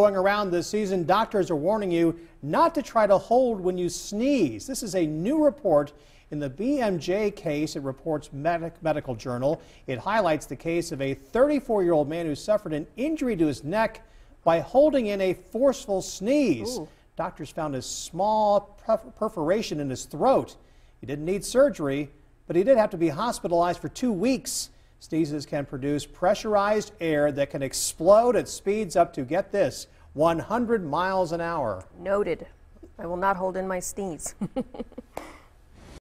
Going around this season, doctors are warning you not to try to hold when you sneeze. This is a new report in the BMJ case. It reports Medical Journal. It highlights the case of a 34-year-old man who suffered an injury to his neck by holding in a forceful sneeze. Ooh. Doctors found a small perforation in his throat. He didn't need surgery, but he did have to be hospitalized for 2 weeks. Sneezes can produce pressurized air that can explode at speeds up to, get this, 100 miles an hour. Noted. I will not hold in my sneeze.